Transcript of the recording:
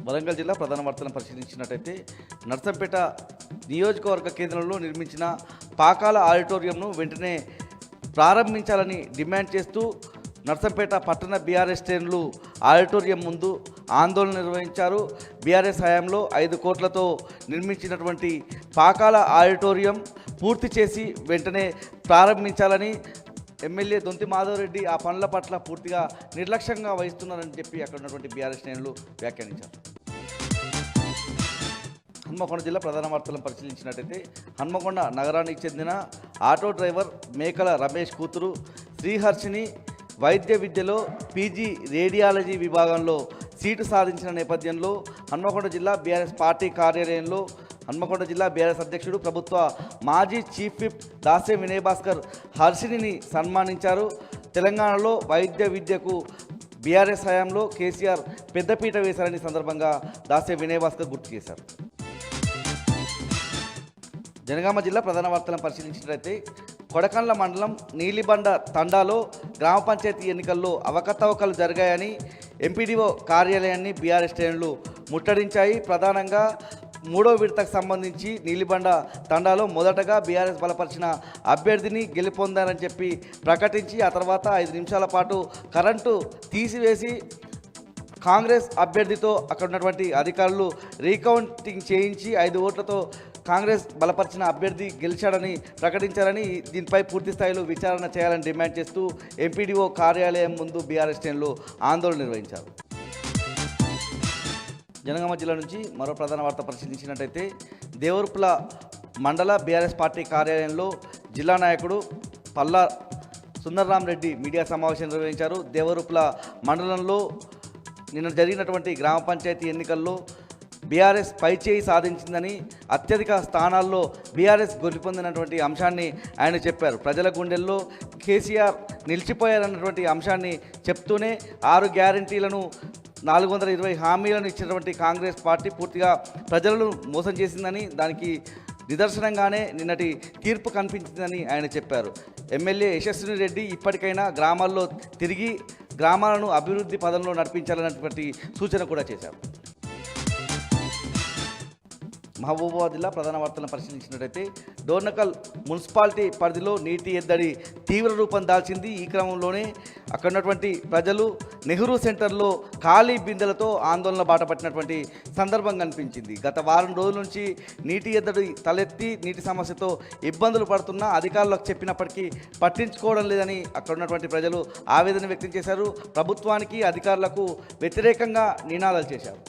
వరంగల్ జిల్లా ప్రధాన వార్తలను పరిశీలించినట్టయితే నర్సంపేట నియోజకవర్గ కేంద్రంలో నిర్మించిన పాకాల ఆడిటోరియంను వెంటనే ప్రారంభించాలని డిమాండ్ చేస్తూ నర్సంపేట పట్టణ బీఆర్ఎస్ శ్రేణులు ఆడిటోరియం ముందు ఆందోళన నిర్వహించారు. బీఆర్ఎస్ హయాంలో 5 కోట్లతో నిర్మించినటువంటి పాకాల ఆడిటోరియం పూర్తి చేసి వెంటనే ప్రారంభించాలని ఎమ్మెల్యే దొంతి మాధవరెడ్డి ఆ పనుల పట్ల పూర్తిగా నిర్లక్ష్యంగా వహిస్తున్నారని చెప్పి అక్కడ ఉన్నటువంటి బీఆర్ఎస్ శ్రేణులు వ్యాఖ్యానించారు. హన్మకొండ జిల్లా ప్రధాన వార్తలను పరిశీలించినట్టయితే హన్మకొండ నగరానికి చెందిన ఆటో డ్రైవర్ మేకల రమేష్ కూతురు శ్రీహర్షిని వైద్య విద్యలో పీజీ రేడియాలజీ విభాగంలో సీటు సాధించిన నేపథ్యంలో హన్మకొండ జిల్లా బీఆర్ఎస్ పార్టీ కార్యాలయంలో హన్మకొండ జిల్లా బీఆర్ఎస్ అధ్యక్షుడు ప్రభుత్వ మాజీ చీఫ్ విప్ దాసే వినయ్ భాస్కర్ హర్షిని సన్మానించారు. తెలంగాణలో వైద్య విద్యకు బీఆర్ఎస్ హయాంలో కేసీఆర్ పెద్దపీట వేశారని సందర్భంగా దాసే వినయ్ భాస్కర్ గుర్తు చేశారు. జనగామ జిల్లా ప్రధాన వార్తలను పరిశీలించినట్లయితే కొడకండ్ల మండలం నీలిబండ తండాలో గ్రామ పంచాయతీ ఎన్నికల్లో అవకతవకలు జరిగాయని ఎంపీడీఓ కార్యాలయాన్ని బీఆర్ఎస్ శ్రేణులు ముట్టడించాయి. ప్రధానంగా 3వ విడతకు సంబంధించి నీలిబండ తండాలో మొదటగా బీఆర్ఎస్ బలపరిచిన అభ్యర్థిని గెలుపొందారని చెప్పి ప్రకటించి ఆ తర్వాత 5 నిమిషాల పాటు కరెంటు తీసివేసి కాంగ్రెస్ అభ్యర్థితో అక్కడ ఉన్నటువంటి అధికారులు రీకౌంటింగ్ చేయించి 5 ఓట్లతో కాంగ్రెస్ బలపరిచిన అభ్యర్థి గెలిచాడని ప్రకటించారని దీనిపై పూర్తి స్థాయిలో విచారణ చేయాలని డిమాండ్ చేస్తూ ఎంపీడీఓ కార్యాలయం ముందు బీఆర్ఎస్ శ్రేణులు ఆందోళన నిర్వహించారు. జనగామ జిల్లా నుంచి మరో ప్రధాన వార్త పరిశీలించినట్టయితే దేవరుపుల మండల బీఆర్ఎస్ పార్టీ కార్యాలయంలో జిల్లా నాయకుడు పల్లా సుందర్రామరెడ్డి మీడియా సమావేశం నిర్వహించారు. దేవరుపుల మండలంలో నిన్న జరిగినటువంటి గ్రామ పంచాయతీ ఎన్నికల్లో బీఆర్ఎస్ పైచేయి సాధించిందని అత్యధిక స్థానాల్లో బీఆర్ఎస్ గెలుపొందినటువంటి అంశాన్ని ఆయన చెప్పారు. ప్రజల గుండెల్లో కేసీఆర్ నిలిచిపోయారన్నటువంటి అంశాన్ని చెప్తూనే 6 గ్యారంటీలను 420 హామీలను ఇచ్చినటువంటి కాంగ్రెస్ పార్టీ పూర్తిగా ప్రజలను మోసం చేసిందని దానికి నిదర్శనంగానే నిన్నటి తీర్పు కనిపించిందని ఆయన చెప్పారు. ఎమ్మెల్యే యశస్విని రెడ్డి ఇప్పటికైనా గ్రామాల్లో తిరిగి గ్రామాలను అభివృద్ధి పదంలో నడిపించాలన్నటువంటి సూచన కూడా చేశారు. మహబూబాబాద్ జిల్లా ప్రధాన వార్తలను పరిశీలించినట్టయితే డోర్నకల్ మున్సిపాలిటీ పరిధిలో నీటి ఎద్దడి తీవ్ర రూపం దాల్చింది. ఈ క్రమంలోనే అక్కడ ఉన్నటువంటి ప్రజలు నెహ్రూ సెంటర్లో ఖాళీ బిందెలతో ఆందోళన బాటపట్టినటువంటి సందర్భం కనిపించింది. గత వారం రోజుల నుంచి నీటి ఎద్దడి తలెత్తి నీటి సమస్యతో ఇబ్బందులు పడుతున్నా అధికారులకు చెప్పినప్పటికీ పట్టించుకోవడం లేదని అక్కడ ఉన్నటువంటి ప్రజలు ఆవేదన వ్యక్తం చేశారు. ప్రభుత్వానికి అధికారులకు వ్యతిరేకంగా నినాదాలు చేశారు.